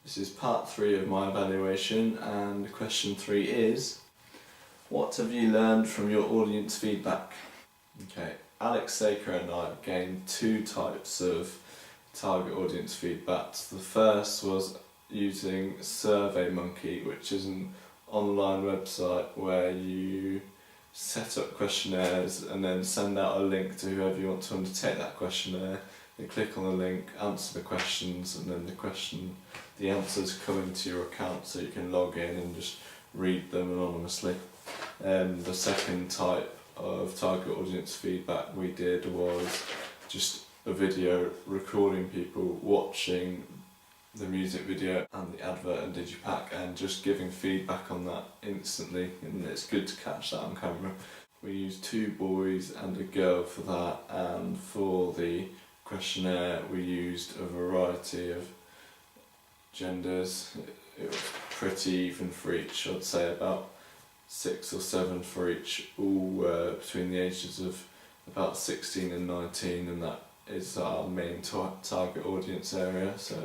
This is part 3 of my evaluation, and question 3 is: what have you learned from your audience feedback? Okay, Alex Saker and I gained 2 types of target audience feedback. The first was using SurveyMonkey, which is an online website where you set up questionnaires and then send out a link to whoever you want to undertake that questionnaire. They click on the link, answer the questions, and then the answers come into your account so you can log in and just read them anonymously. The second type of target audience feedback we did was just a video recording people watching the music video and the advert and digipack and just giving feedback on that instantly, and it's good to catch that on camera. We used 2 boys and a girl for that, and for the questionnaire we used a variety of genders. It was pretty even for each, I'd say about 6 or 7 for each, all between the ages of about 16 and 19, and that is our main target audience area, so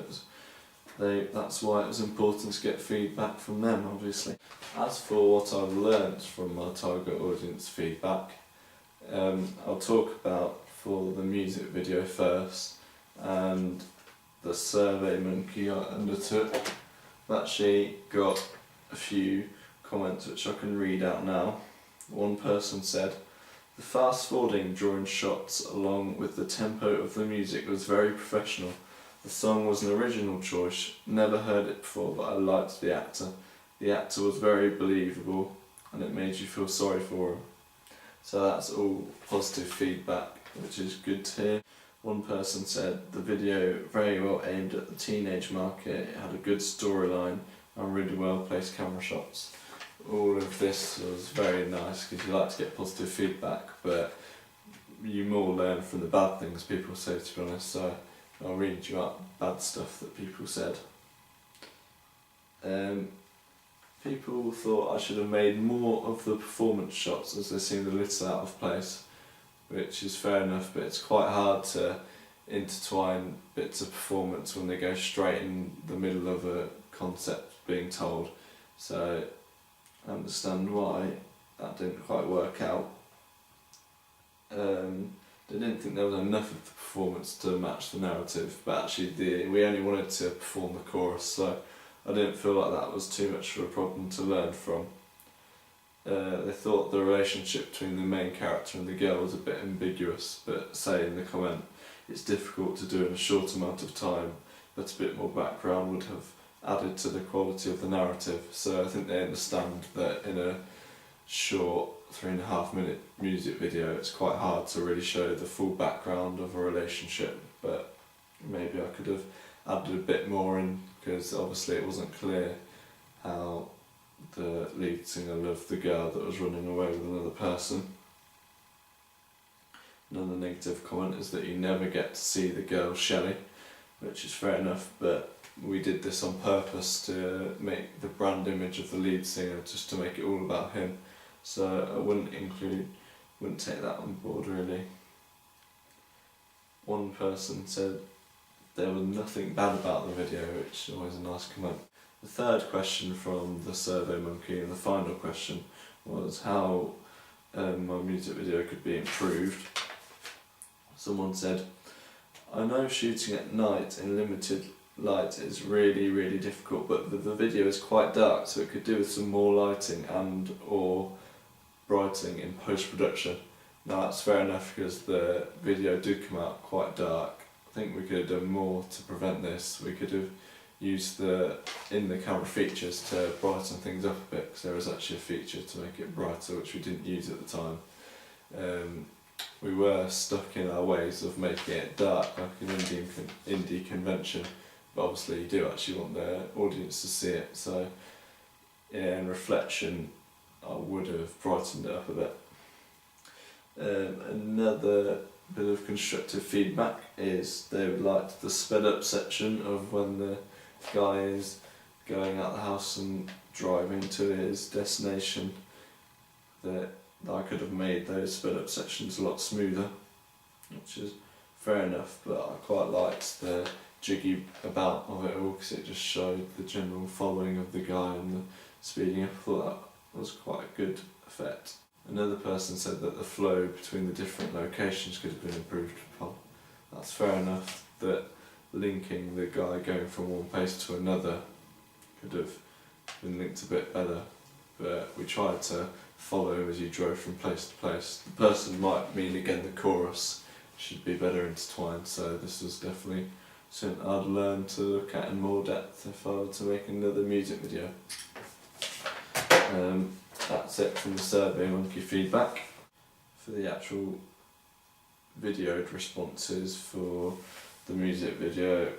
that's why it was important to get feedback from them, obviously. As for what I've learnt from my target audience feedback, I'll talk about for the music video first, and the SurveyMonkey I undertook. I've actually got a few comments which I can read out now. One person said, "The fast forwarding during shots along with the tempo of the music was very professional. The song was an original choice, never heard it before, but I liked the actor. The actor was very believable and it made you feel sorry for him." So that's all positive feedback, which is good to hear. One person said, "The video very well aimed at the teenage market, it had a good storyline and really well placed camera shots." All of this was very nice because you like to get positive feedback, but you more learn from the bad things people say, to be honest, so I'll read you out bad stuff that people said. People thought I should have made more of the performance shots as they seemed a little out of place, which is fair enough, but it's quite hard to intertwine bits of performance when they go straight in the middle of a concept being told, so I understand why that didn't quite work out. They didn't think there was enough of the performance to match the narrative, but actually we only wanted to perform the chorus, so I didn't feel like that was too much of a problem to learn from. They thought the relationship between the main character and the girl was a bit ambiguous, but say in the comment, "It's difficult to do in a short amount of time, but a bit more background would have added to the quality of the narrative." So I think they understand that in a short 3.5 minute music video it's quite hard to really show the full background of a relationship, but maybe I could have added a bit more in, because obviously it wasn't clear how the lead singer loved the girl that was running away with another person. Another negative comment is that you never get to see the girl Shelley, which is fair enough, but we did this on purpose to make the brand image of the lead singer, just to make it all about him, so I wouldn't take that on board really. One person said there was nothing bad about the video, which is always a nice comment. The third question from the SurveyMonkey, and the final question, was how my music video could be improved. Someone said, "I know shooting at night in limited light is really difficult, but the video is quite dark, so it could do with some more lighting and or brightening in post-production." Now that's fair enough, because the video did come out quite dark. I think we could have done more to prevent this. We could have used the in-the-camera features to brighten things up a bit, because there was actually a feature to make it brighter which we didn't use at the time. We were stuck in our ways of making it dark like an indie convention, but obviously you do actually want the audience to see it, so yeah, in reflection I would have brightened it up a bit. Another bit of constructive feedback is they would like the sped up section of when the guy is going out the house and driving to his destination, that I could have made those sped up sections a lot smoother, which is fair enough, but I quite liked the jiggy about of it all because it just showed the general following of the guy and the speeding up. I thought that was quite a good effect. Another person said that the flow between the different locations could have been improved upon. That's fair enough, that linking the guy going from one place to another could have been linked a bit better, but we tried to follow him as he drove from place to place. The person might mean again the chorus should be better intertwined, so this was definitely something I'd learn to look at in more depth if I were to make another music video. That's it from the SurveyMonkey feedback. For the actual videoed responses for the music video,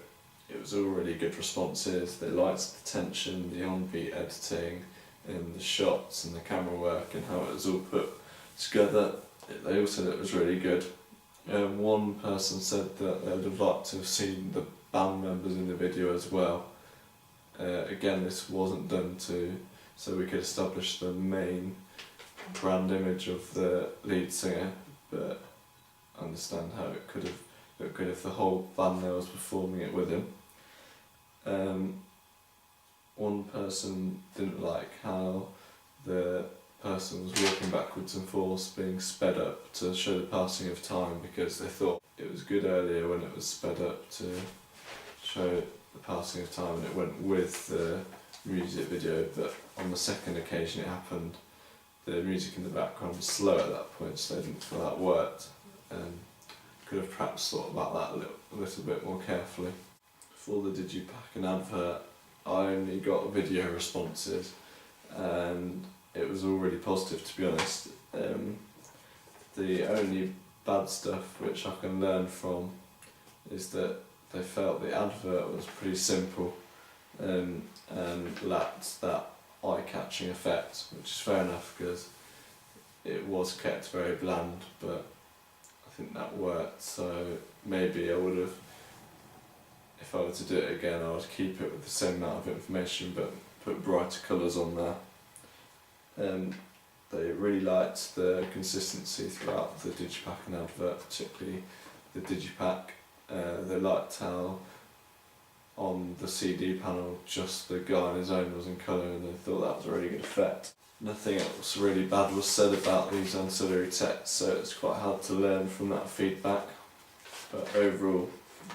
it was all really good responses. They liked the tension, the on-beat editing, and the shots and the camera work and how it was all put together. They all said it was really good. One person said that they would have liked to have seen the band members in the video as well. Again, this wasn't done so we could establish the main brand image of the lead singer, but understand how it could have looked good if the whole band there was performing it with him. One person didn't like how the person was walking backwards and forwards being sped up to show the passing of time, because they thought it was good earlier when it was sped up to show the passing of time and it went with the music video, but on the second occasion it happened, the music in the background was slow at that point, so they didn't feel that worked. Could have perhaps thought about that a little bit more carefully. For the Digipack and advert, I only got video responses and it was all really positive, to be honest. The only bad stuff which I can learn from is that they felt the advert was pretty simple and lacked that eye-catching effect, which is fair enough because it was kept very bland, but I think that worked, so maybe I would have, if I were to do it again, I would keep it with the same amount of information but put brighter colours on there. They really liked the consistency throughout the Digipack and advert, particularly the Digipack. They liked how on the CD panel just the guy on his own was in colour, and they thought that was a really good effect. Nothing else really bad was said about these ancillary texts, so it's quite hard to learn from that feedback. But overall,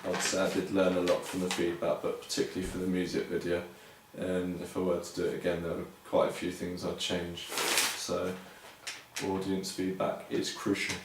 I'd say I did learn a lot from the feedback, but particularly for the music video. And if I were to do it again, there were quite a few things I'd change. So audience feedback is crucial.